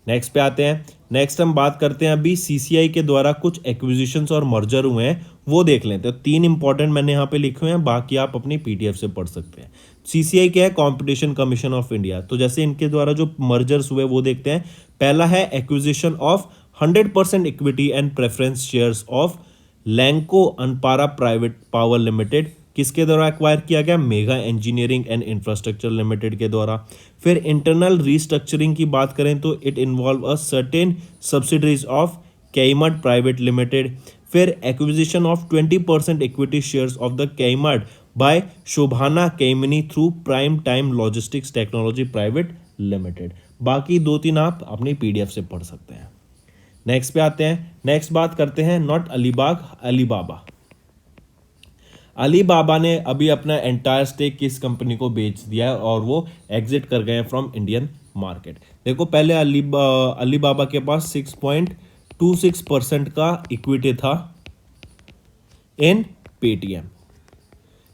नेक्स्ट पे आते हैं। नेक्स्ट हम बात करते हैं अभी सीसीआई के द्वारा कुछ एक्विजिशंस और मर्जर हुए हैं, वो देख लेते हैं। तो 3 इंपॉर्टेंट मैंने यहाँ पे लिखे हुए हैं, बाकी आप अपनी पीडीएफ से पढ़ सकते हैं। सीसीआई क्या है, कंपटीशन कमीशन ऑफ इंडिया। तो जैसे इनके द्वारा जो मर्जर्स हुए वो देखते हैं। पहला है acquisition of 100% equity and preference shares of Lanco Anpara Private Power Limited. किसके द्वारा एक्वायर किया गया, Mega Engineering and Infrastructure Limited के द्वारा। फिर इंटरनल रीस्ट्रक्चरिंग की बात करें तो it involve a certain subsidiaries of Kemed Private Limited. फिर acquisition of 20% equity shares of the Kemed by Shobhana Kamineni through Prime Time Logistics Technology Private Limited. बाकी 2-3 आप अपनी पीडीएफ से पढ़ सकते हैं। नेक्स्ट पे आते हैं। नेक्स्ट बात करते हैं नॉट अलीबाग, अलीबाबा। अलीबाबा ने अभी अपना एंटायर स्टेक किस कंपनी को बेच दिया है और वो एग्जिट कर गए हैं फ्रॉम इंडियन मार्केट। देखो पहले अलीबाबा के पास 6.26% का इक्विटी था इन पेटीएम।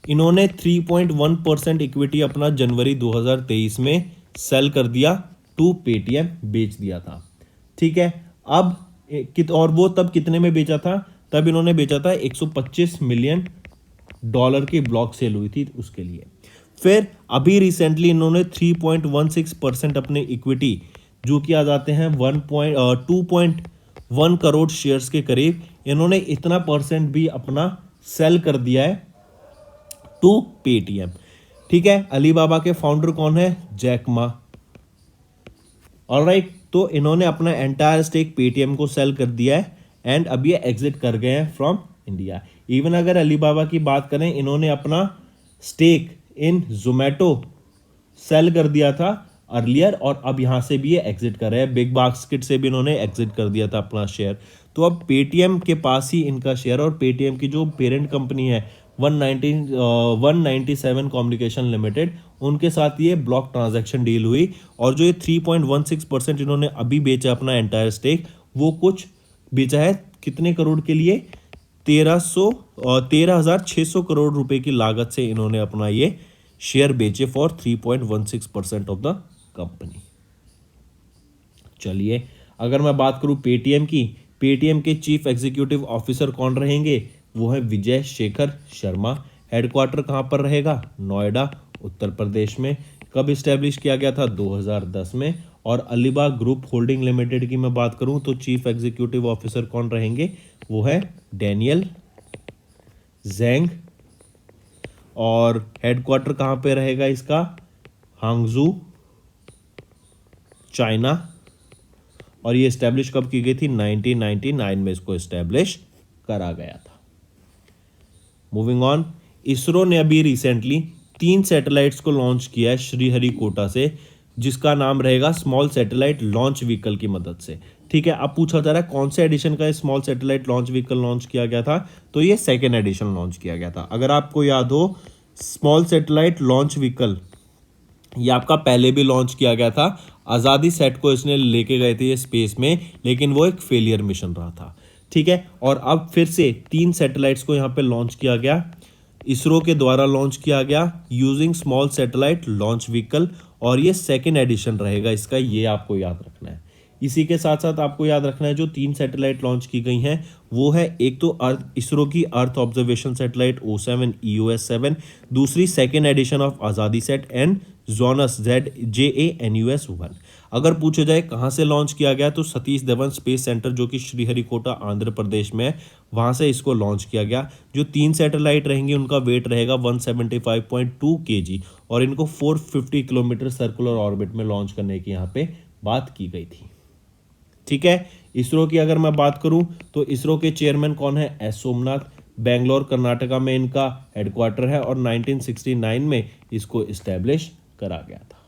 इन्होंने 3.1% इक्विटी अपना जनवरी 2023 में सेल कर दिया टू पेटीएम, बेच दिया था। ठीक है, अब और वो तब कितने में बेचा था, तब इन्होंने बेचा था $125 मिलियन की ब्लॉक सेल हुई थी उसके लिए। फिर अभी रिसेंटली इन्होंने 3.16% अपने इक्विटी, जो कि आ जाते हैं 2.1 करोड़ शेयर्स के करीब, इन्होंने इतना परसेंट भी अपना सेल कर दिया है टू पेटीएम। ठीक है, अलीबाबा के फाउंडर कौन है, जैक मा। ऑलराइट, तो इन्होंने अपना एंटायर स्टेक पेटीएम को सेल कर दिया है एंड अभी ये एग्जिट कर गए हैं फ्रॉम इंडिया। इवन अगर अलीबाबा की बात करें, इन्होंने अपना स्टेक इन जोमेटो सेल कर दिया था अर्लियर और अब यहां से भी ये एग्जिट कर रहे हैं। बिग बास्केट से भी इन्होंने एग्जिट कर दिया था अपना शेयर। तो अब पेटीएम के पास ही इनका शेयर, और पेटीएम की जो पेरेंट कंपनी है 197 कम्युनिकेशन लिमिटेड, उनके साथ ये ब्लॉक ट्रांजैक्शन डील हुई। और जो ये 3.16% इन्होंने अभी बेचा अपना एंटायर स्टेक, वो कुछ बेचा है कितने करोड़ के लिए, 13,600 करोड़ रुपए की लागत से इन्होंने अपना ये शेयर बेचे फॉर 3.16% ऑफ द कंपनी। चलिए, अगर मैं बात करूं पेटीएम की, पेटीएम के चीफ एग्जीक्यूटिव ऑफिसर कौन रहेंगे, वो है विजय शेखर शर्मा। हेडक्वार्टर कहाँ पर रहेगा, नोएडा उत्तर प्रदेश में। कब इस्टेब्लिश किया गया था, 2010 में। और अलीबाग ग्रुप होल्डिंग लिमिटेड की मैं बात करूं तो चीफ एग्जीक्यूटिव ऑफिसर कौन रहेंगे, वो है डैनियल जेंग। और हेडक्वार्टर कहाँ पे रहेगा इसका, हांगजू चाइना। और ये इस्टेब्लिश कब की गई थी, 1999 में इसको इस्टेब्लिश करा गया था। मूविंग ऑन, इसरो ने अभी रिसेंटली 3 सैटेलाइट्स को लॉन्च किया है श्रीहरिकोटा से, जिसका नाम रहेगा स्मॉल सैटेलाइट लॉन्च व्हीकल की मदद से। ठीक है, अब पूछा जा रहा है कौन से एडिशन का small satellite launch vehicle launch किया गया था, तो ये 2nd एडिशन लॉन्च किया गया था। अगर आपको याद हो, स्मॉल सैटेलाइट लॉन्च व्हीकल ये आपका पहले भी लॉन्च किया गया था, आज़ादी सेट को इसने लेके गए थे ये स्पेस में, लेकिन वो एक फेलियर मिशन रहा था। ठीक है, और अब फिर से 3 सैटेलाइट्स को यहाँ पे लॉन्च किया गया, इसरो के द्वारा लॉन्च किया गया using small satellite launch vehicle, और ये 2nd एडिशन रहेगा इसका, ये आपको याद रखना है। इसी के साथ साथ आपको याद रखना है जो 3 सैटेलाइट लॉन्च की गई हैं, वो है एक तो इसरो की earth observation satellite O7 EOS-7, दूसरी 2nd एडिशन ऑफ आज़ादी सेट एंड जोनस JANUS-1। अगर पूछा जाए कहाँ से लॉन्च किया गया, तो सतीश धवन स्पेस सेंटर जो कि श्रीहरिकोटा आंध्र प्रदेश में है, वहाँ से इसको लॉन्च किया गया। जो 3 सैटेलाइट रहेंगे उनका वेट रहेगा 175.2 kg और इनको 450 किलोमीटर सर्कुलर ऑर्बिट में लॉन्च करने की यहाँ पे बात की गई थी। ठीक है, इसरो की अगर मैं बात करूं तो इसरो के चेयरमैन कौन है, एस सोमनाथ। बेंगलोर कर्नाटका में इनका हेडक्वार्टर है और 1969 में इसको इस्टेब्लिश करा गया था।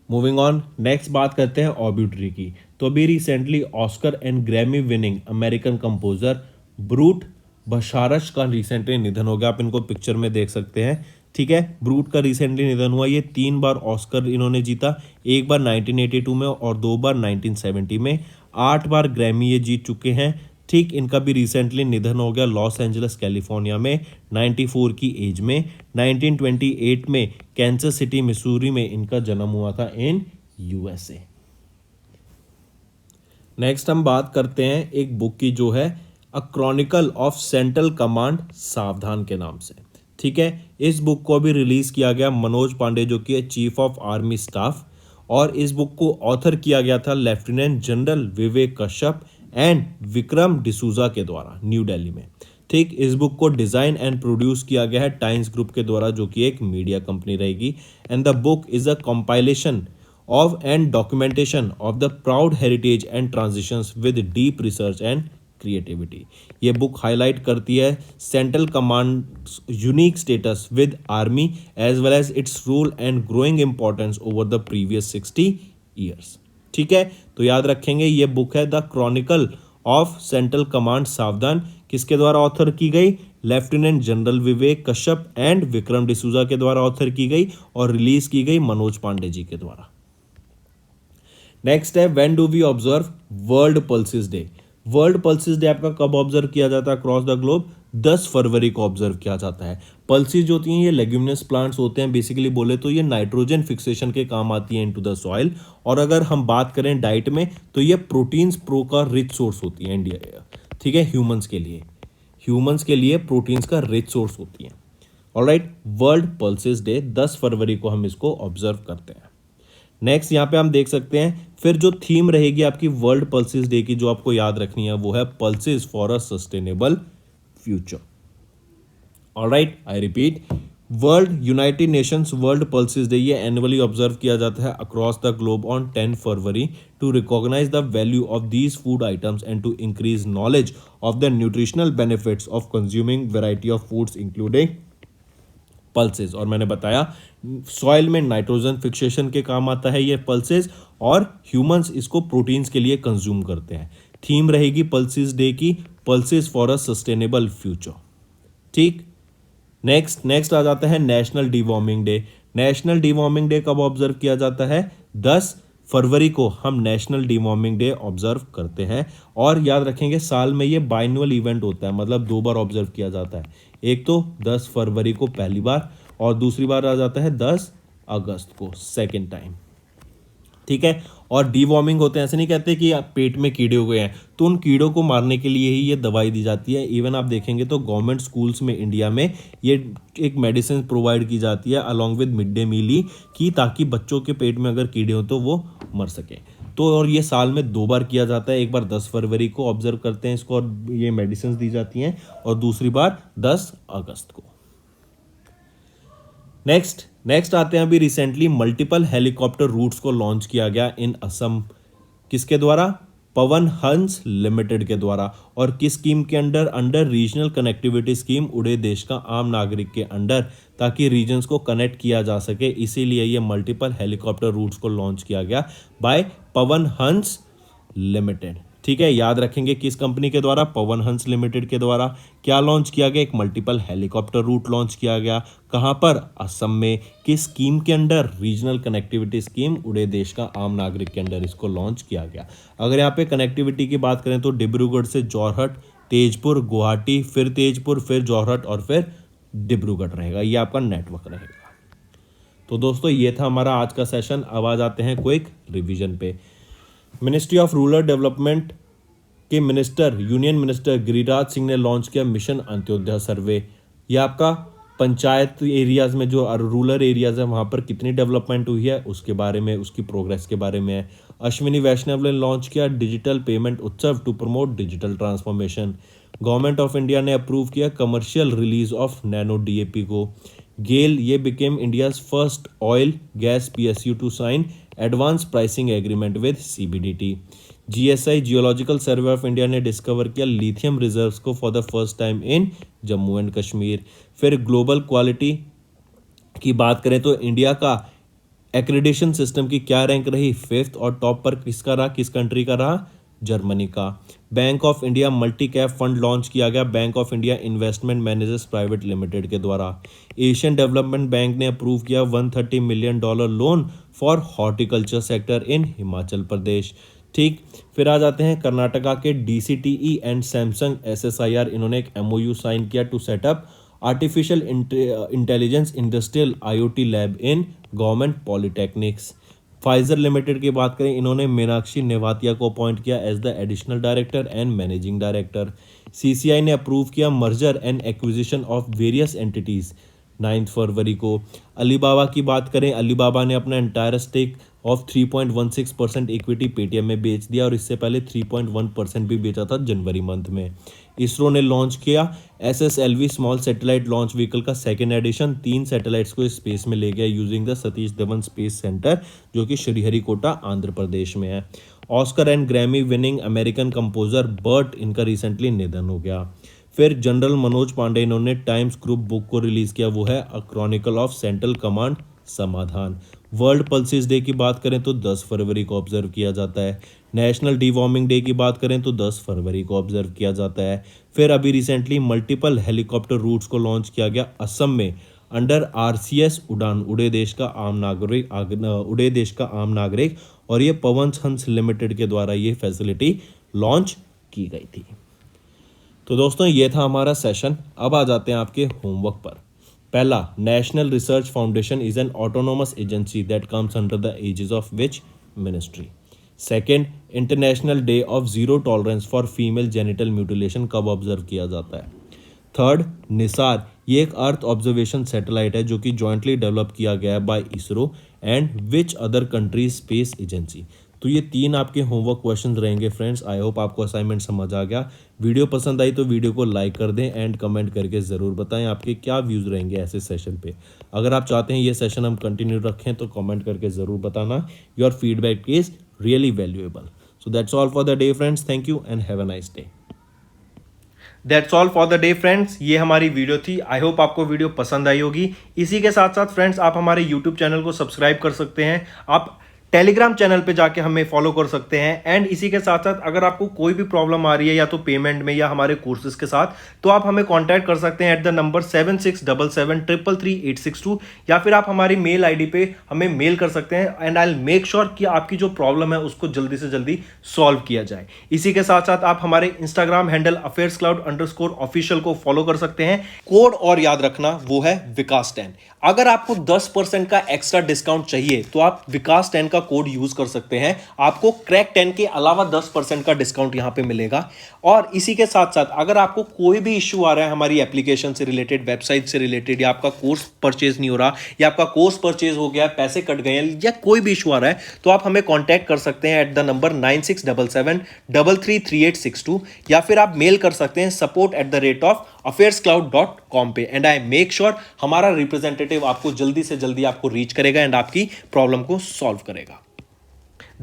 मूविंग ऑन, नेक्स्ट बात करते हैं ऑब्यूटरी की। तो अभी recently Oscar and Grammy winning American composer Burt Bacharach का रिसेंटली निधन हो गया। आप इनको पिक्चर में देख सकते हैं, ठीक है। ब्रूट का रिसेंटली निधन हुआ। ये 3 बार ऑस्कर इन्होंने जीता, एक बार 1982 में और 2 बार 1970 में। 8 बार ग्रैमी ये जीत चुके हैं। ठीक, इनका भी रिसेंटली निधन हो गया लॉस एंजलिस कैलिफोर्निया में 94 की एज में। 1928 में कैंसस सिटी मिसूरी में इनका जन्म हुआ था इन यूएसए। नेक्स्ट हम बात करते हैं एक बुक की जो है a chronicle of central command सावधान के नाम से। ठीक है, इस बुक को भी रिलीज किया गया मनोज पांडे जो कि है चीफ ऑफ आर्मी स्टाफ, और इस बुक को ऑथर किया गया था lieutenant general Vivek Kashyap and Vikram D'Souza के द्वारा न्यू दिल्ली में। ठीक, इस बुक को डिजाइन एंड प्रोड्यूस किया गया है टाइम्स ग्रुप के द्वारा जो कि एक मीडिया कंपनी रहेगी। And the book is a compilation of and documentation of the proud heritage and transitions with deep research and creativity। ये बुक हाईलाइट करती है central command unique status with army as well as its role and growing importance over the previous 60 years. ठीक है, तो याद रखेंगे ये book है the chronicle of central command सावधान, किसके द्वारा ऑथर की गई? Lieutenant general Vivek Kashyap and Vikram D'Souza के द्वारा ऑथर की गई और रिलीज की गई मनोज पांडे जी के द्वारा। नेक्स्ट है when do we observe world pulses day. World pulses day आपका कब ऑब्जर्व किया जाता है अक्रॉस द ग्लोब? 10 फरवरी को ऑब्जर्व किया जाता है। पल्सिस जो होती हैं ये लेग्यूमिनस प्लांट्स होते हैं, बेसिकली बोले तो ये नाइट्रोजन फिक्सेशन के काम आती है इनटू द सॉइल। और अगर हम बात करें डाइट में तो ये प्रोटीन्स प्रो का रिच सोर्स होती है इंडिया, ठीक है, ह्यूमंस के लिए प्रोटीन्स का रिच सोर्स होती है। ऑलराइट, वर्ल्ड पल्सिस डे 10 फरवरी को हम इसको ऑब्जर्व करते हैं। नेक्स्ट यहाँ पे हम देख सकते हैं फिर जो थीम रहेगी आपकी वर्ल्ड पल्सिस डे की जो आपको याद रखनी है वो है pulses for a sustainable future. Alright, I repeat, world United Nations world pulses day ये एनुअली ऑब्जर्व किया जाता है across the globe on 10 February to recognise the value of these food items and to increase knowledge of the nutritional benefits of consuming variety of foods including pulses. और मैंने बताया soil में nitrogen fixation के काम आता है ये pulses, और ह्यूमंस इसको प्रोटीन्स के लिए कंज्यूम करते हैं। थीम रहेगी पल्सिस डे की pulses for a sustainable future. ठीक, नेक्स्ट आ जाता है national deworming day. National deworming day कब ऑब्जर्व किया जाता है? 10 फरवरी को हम नेशनल डिवॉर्मिंग डे ऑब्जर्व करते हैं। और याद रखेंगे साल में ये बाइनुअल इवेंट होता है, मतलब 2 बार ऑब्जर्व किया जाता है। एक तो 10 फरवरी को पहली बार और दूसरी बार आ जाता है 10 अगस्त को सेकेंड टाइम। ठीक है, और डीवॉर्मिंग होते हैं, ऐसे नहीं कहते कि आप पेट में कीड़े हो गए हैं तो उन कीड़ों को मारने के लिए ही ये दवाई दी जाती है। इवन आप देखेंगे तो गवर्नमेंट स्कूल्स में इंडिया में ये एक मेडिसिन प्रोवाइड की जाती है along with mid day meal ही, कि ताकि बच्चों के पेट में अगर कीड़े हो तो वो मर सके। तो और ये साल में 2 बार किया जाता है, एक बार 10 फरवरी को ऑब्जर्व करते हैं इसको और ये मेडिसिन दी जाती हैं, और दूसरी बार 10 अगस्त को। नेक्स्ट आते हैं अभी रिसेंटली मल्टीपल हेलीकॉप्टर रूट्स को लॉन्च किया गया इन असम, किसके द्वारा? पवन हंस लिमिटेड के द्वारा। और किस स्कीम के अंडर रीजनल कनेक्टिविटी स्कीम, उड़े देश का आम नागरिक के अंडर, ताकि रीजन्स को कनेक्ट किया जा सके, इसीलिए ये मल्टीपल हेलीकॉप्टर रूट्स को लॉन्च किया गया बाय पवन हंस लिमिटेड। ठीक है, याद रखेंगे किस कंपनी के द्वारा? पवन हंस लिमिटेड के द्वारा। क्या लॉन्च किया गया? एक मल्टीपल हेलीकॉप्टर रूट लॉन्च किया गया। कहाँ पर? असम में। किस स्कीम के अंडर? रीजनल कनेक्टिविटी स्कीम, उड़े देश का आम नागरिक के अंडर इसको लॉन्च किया गया। अगर यहाँ पे कनेक्टिविटी की बात करें तो डिब्रूगढ़ से जोरहट, तेजपुर, गुवाहाटी, फिर तेजपुर, फिर जोरहट और फिर डिब्रूगढ़ रहेगा, ये आपका नेटवर्क रहेगा। तो दोस्तों ये था हमारा आज का सेशन। अब आ जाते हैं क्विक रिवीजन पे। मिनिस्ट्री ऑफ रूरल डेवलपमेंट के minister union minister Giriraj Singh ने लॉन्च किया मिशन अंत्योदय सर्वे। ये आपका पंचायत एरियाज में जो रूरल एरियाज है वहाँ पर कितनी डेवलपमेंट हुई है उसके बारे में, उसकी प्रोग्रेस के बारे में है। अश्विनी वैष्णव ने लॉन्च किया digital payment Utsav to promote digital transformation. Government of India ने अप्रूव किया commercial release of nano DAP को। गेल ये became India's first oil gas PSU to sign advance pricing agreement with CBDT. GSI geological survey of India ने discover किया lithium reserves को for the first time in Jammu and Kashmir. फिर global quality की बात करें तो इंडिया का एक्रेडिशन सिस्टम की क्या रैंक रही? 5th, और टॉप पर किसका रहा, किस कंट्री का रहा? जर्मनी का। Bank of India multi cap fund launch किया गया Bank of India Investment Managers Private Limited के द्वारा। एशियन डेवलपमेंट बैंक ने अप्रूव किया $130 million loan for horticulture sector in Himachal Pradesh. ठीक, फिर आ जाते हैं कर्नाटका के DCTE एंड सैमसंग SSIR, इन्होंने एक MOU साइन किया to set up artificial intelligence industrial IoT lab in government polytechnics. Pfizer limited की बात करें, इन्होंने मीनाक्षी नेवातिया को अपॉइंट किया as the additional director and managing director. CCI ने अप्रूव किया merger and acquisition of various entities 9 फरवरी को। अलीबाबा की बात करें, अलीबाबा ने अपना entire stake of 3.16% equity Paytm में बेच दिया और इससे पहले 3.1% भी बेचा था जनवरी मंथ में। इसरो ने लॉन्च किया SSLV small satellite launch vehicle का सेकेंड एडिशन, 3 सैटेलाइट्स को स्पेस में ले गया using the Satish Dhawan space centre, जो कि श्रीहरिकोटा आंध्र प्रदेश में है। Oscar and Grammy winning American composer Burt, इनका रिसेंटली निधन हो गया। फिर जनरल मनोज पांडे, इन्होंने टाइम्स ग्रुप बुक को रिलीज किया, वो है a chronicle of central command Samadhan. World pulses day की बात करें तो 10 फरवरी को ऑब्जर्व किया जाता है। नेशनल डीवॉर्मिंग डे की बात करें तो 10 फरवरी को ऑब्जर्व किया जाता है। फिर अभी रिसेंटली मल्टीपल हेलीकॉप्टर रूट्स को लॉन्च किया गया असम में अंडर RCS उड़ान, उड़े देश का आम नागरिक, और ये पवन हंस लिमिटेड के द्वारा ये फैसिलिटी लॉन्च की गई थी। तो दोस्तों ये था हमारा सेशन। अब आ जाते हैं आपके होमवर्क पर। पहला, national research foundation is an autonomous agency that comes under the aegis of which ministry. Second, international day of zero tolerance for female genital mutilation कब ऑब्जर्व किया जाता है। थर्ड, निसार, ये एक अर्थ ऑब्जर्वेशन सैटेलाइट है जो कि जॉइंटली डेवलप किया गया है by ISRO and which other countries space agency. तो ये 3 आपके होमवर्क क्वेश्चंस रहेंगे फ्रेंड्स। आई होप आपको असाइनमेंट समझ आ गया। वीडियो पसंद आई तो वीडियो को लाइक कर दें एंड कमेंट करके ज़रूर बताएं आपके क्या व्यूज़ रहेंगे ऐसे सेशन पे। अगर आप चाहते हैं ये सेशन हम कंटिन्यू रखें तो कमेंट करके ज़रूर बताना। Your feedback is really valuable. So that's all for the day friends. Thank you and have a nice day. That's all for the day friends. ये हमारी वीडियो थी। आई होप आपको वीडियो पसंद आई होगी। इसी के साथ साथ फ्रेंड्स आप हमारे यूट्यूब चैनल को सब्सक्राइब कर सकते हैं, आप टेलीग्राम चैनल पे जाके हमें फॉलो कर सकते हैं। एंड इसी के साथ साथ अगर आपको कोई भी प्रॉब्लम आ रही है या तो पेमेंट में या हमारे कोर्सेज के साथ, तो आप हमें कांटेक्ट कर सकते हैं एट द नंबर 7677333862, या फिर आप हमारी मेल आईडी पे हमें मेल कर सकते हैं and I will make sure कि आपकी जो प्रॉब्लम है उसको जल्दी से जल्दी सॉल्व किया जाए। इसी के साथ साथ आप हमारे इंस्टाग्राम हैंडल affairscloud_official को फॉलो कर सकते हैं। कोड और याद रखना, वो है विकास 10। अगर आपको 10% का एक्स्ट्रा डिस्काउंट चाहिए तो आप विकास 10 का कोड यूज कर सकते हैं। आपको क्रैक 10 के अलावा 10% का डिस्काउंट यहां पे मिलेगा। और इसी के साथ साथ अगर आपको कोई भी इश्यू आ रहा है हमारी एप्लीकेशन से रिलेटेड, वेबसाइट से रिलेटेड, या आपका कोर्स परचेज नहीं हो रहा, या आपका कोर्स परचेज हो गया, पैसे कट गए हैं, या कोई भी इशू आ रहा है, तो आप हमें कॉन्टैक्ट कर सकते हैं एट द नंबर 9677333862, या फिर आप मेल कर सकते हैं support@affairscloud.com पे। एंड आई मेक श्योर हमारा रिप्रेजेंटेटिव आपको जल्दी से जल्दी आपको रीच करेगा एंड आपकी प्रॉब्लम को सॉल्व करेगा।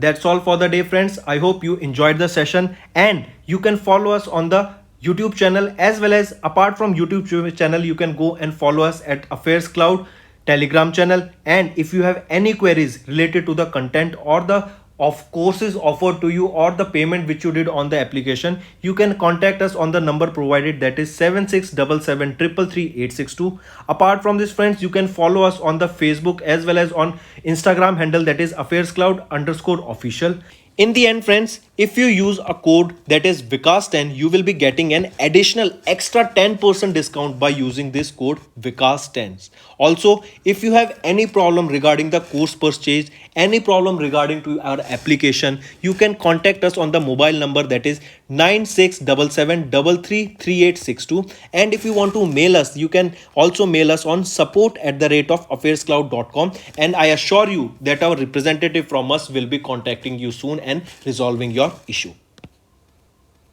That's all for the day, friends. I hope you enjoyed the session and you can follow us on the YouTube channel, as well as apart from YouTube channel you can go and follow us at Affairs Cloud Telegram channel. And if you have any queries related to the content or the of courses offered to you or the payment which you did on the application, you can contact us on the number provided, that is 7677333862. Apart from this friends, you can follow us on the Facebook as well as on Instagram handle, that is affairscloud_official. In the end friends, if you use a code that is Vikas10, you will be getting an additional extra 10% discount by using this code Vikas10. Also, if you have any problem regarding the course purchase, any problem regarding to our application, you can contact us on the mobile number, that is 9677333862. And if you want to mail us, you can also mail us on support@affairscloud.com, and I assure you that our representative from us will be contacting you soon and resolving your issue.